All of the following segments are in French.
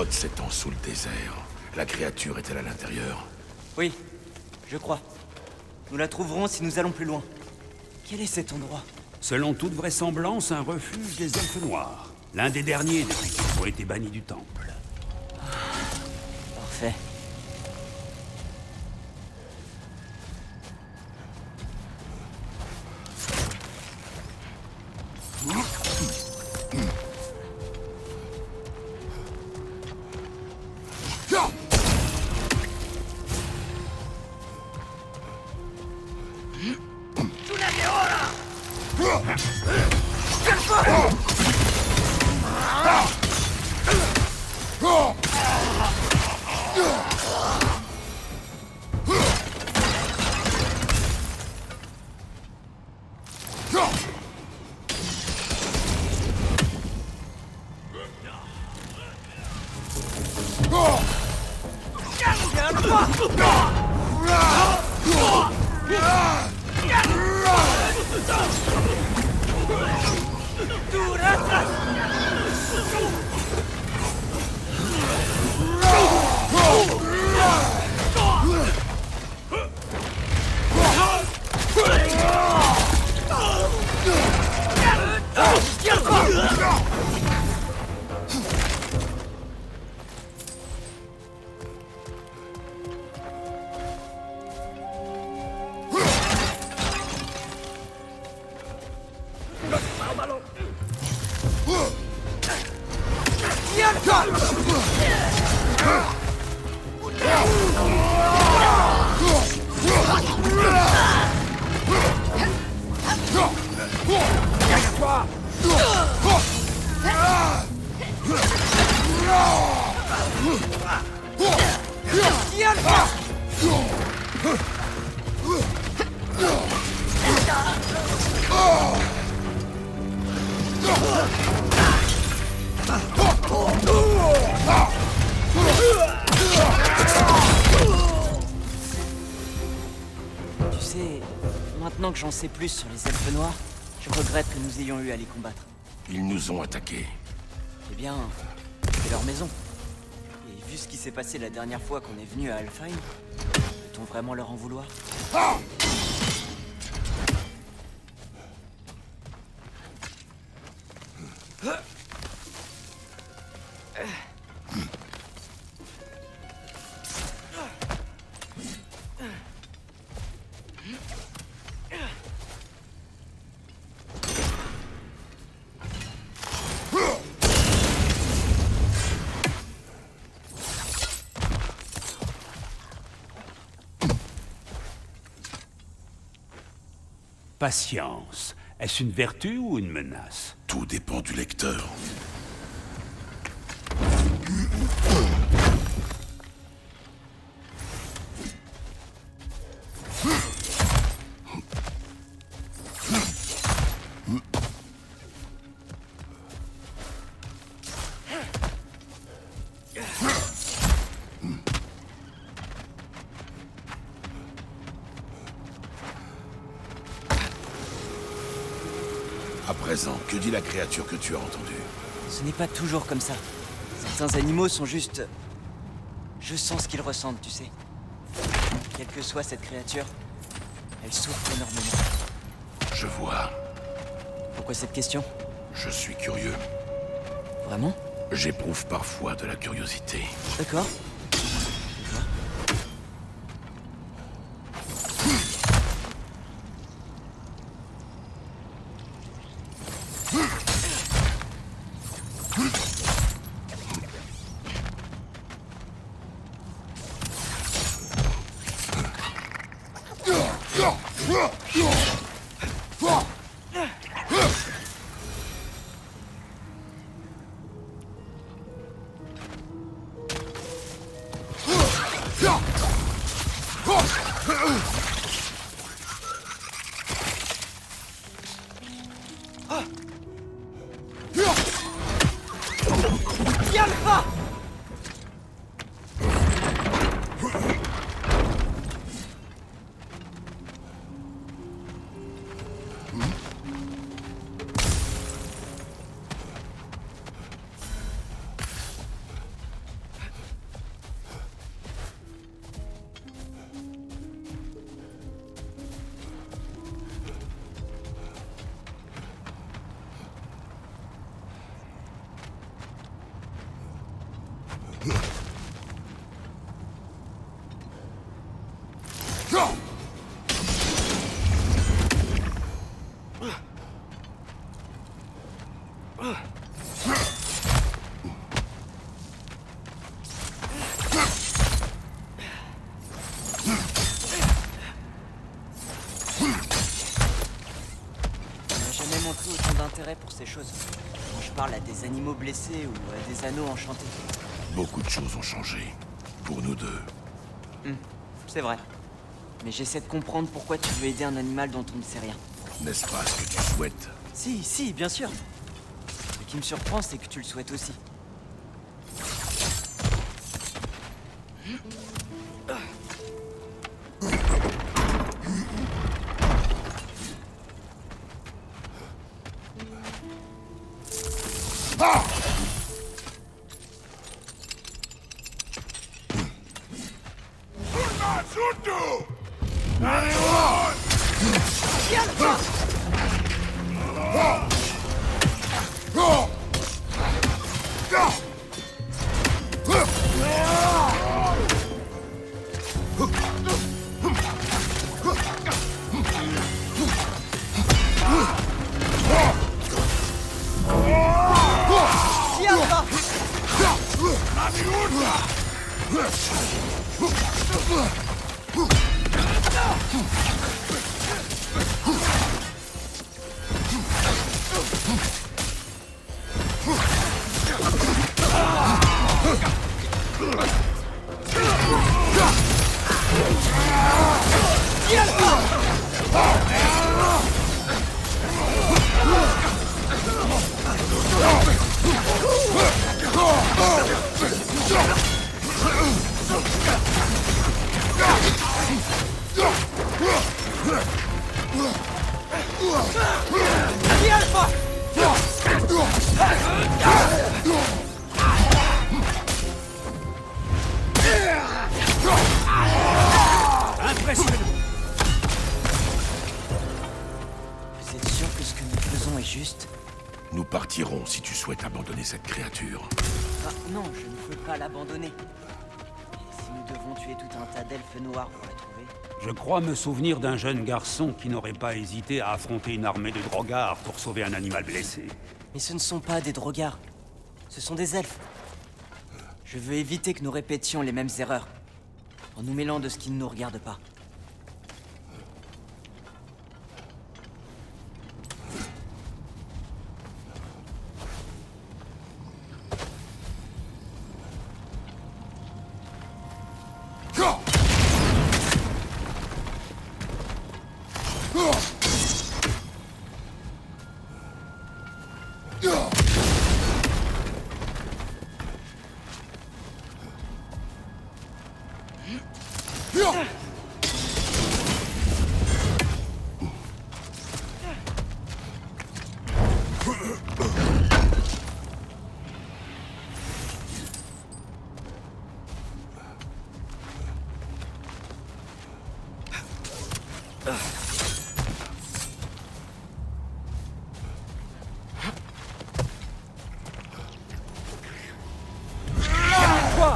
grotte s'étend sous le désert. La créature est-elle à l'intérieur? Oui, je crois. Nous la trouverons si nous allons plus loin. Quel est cet endroit? Selon toute vraisemblance, un refuge des elfes noirs. L'un des derniers depuis qu'ils ont été bannis du temple. Parfait. Tu sais, maintenant que j'en sais plus sur les elfes noirs, je regrette que nous ayons eu à les combattre. Ils nous ont attaqués. Eh bien, c'est leur maison. Et vu ce qui s'est passé la dernière fois qu'on est venu à Alfheim, peut-on vraiment leur en vouloir? Patience. Est-ce une vertu ou une menace? Tout dépend du lecteur. À présent, que dit la créature que tu as entendue? Ce n'est pas toujours comme ça. Certains animaux sont juste... Je sens ce qu'ils ressentent, tu sais. Quelle que soit cette créature, elle souffre énormément. Je vois. Pourquoi cette question? Je suis curieux. Vraiment? J'éprouve parfois de la curiosité. D'accord. Autant d'intérêt pour ces choses. Quand je parle à des animaux blessés ou à des anneaux enchantés. Beaucoup de choses ont changé. Pour nous deux. C'est vrai. Mais j'essaie de comprendre pourquoi tu veux aider un animal dont on ne sait rien. N'est-ce pas ce que tu souhaites? Si, bien sûr. Ce qui me surprend, c'est que tu le souhaites aussi. Impressionnant. Vous êtes sûr que ce que nous faisons est juste? Nous partirons si tu souhaites abandonner cette créature. Ah, non, je ne veux pas l'abandonner. Et si nous devons tuer tout un tas d'elfes noirs pour la trouver? Je crois me souvenir d'un jeune garçon qui n'aurait pas hésité à affronter une armée de drogards pour sauver un animal blessé. Mais ce ne sont pas des drogards. Ce sont des elfes. Je veux éviter que nous répétions les mêmes erreurs. En nous mêlant de ce qui ne nous regarde pas.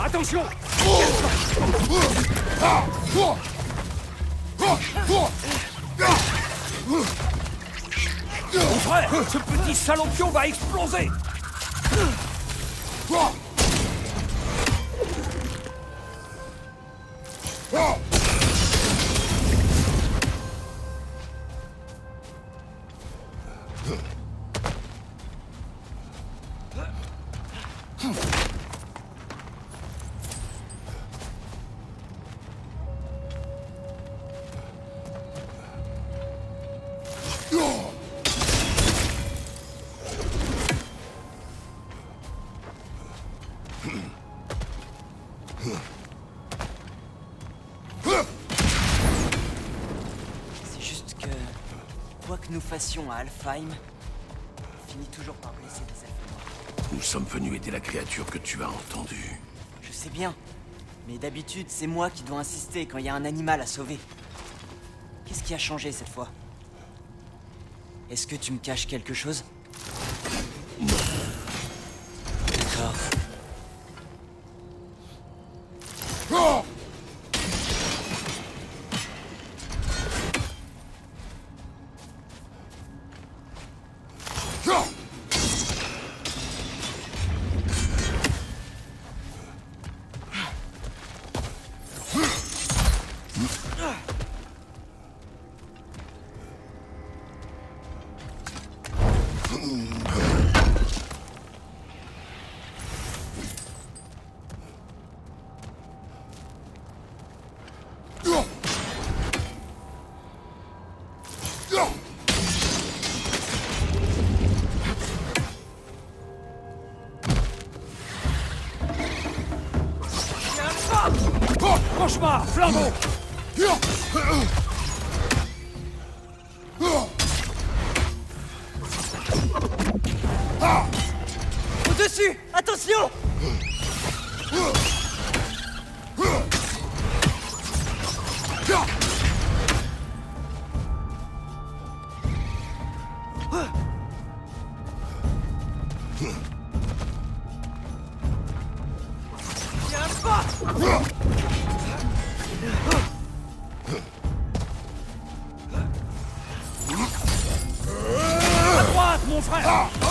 Attention! Mon frère, ce petit salopion va exploser! C'est juste que... quoi que nous fassions à Alfheim, on finit toujours par blesser des elfes noirs. Nous sommes venus aider la créature que tu as entendue. Je sais bien. Mais d'habitude, c'est moi qui dois insister quand il y a un animal à sauver. Qu'est-ce qui a changé cette fois? Est-ce que tu me caches quelque chose? D'accord. Cauchemar, flambeau! Au-dessus! Attention! Tiens pas! À droite, mon frère!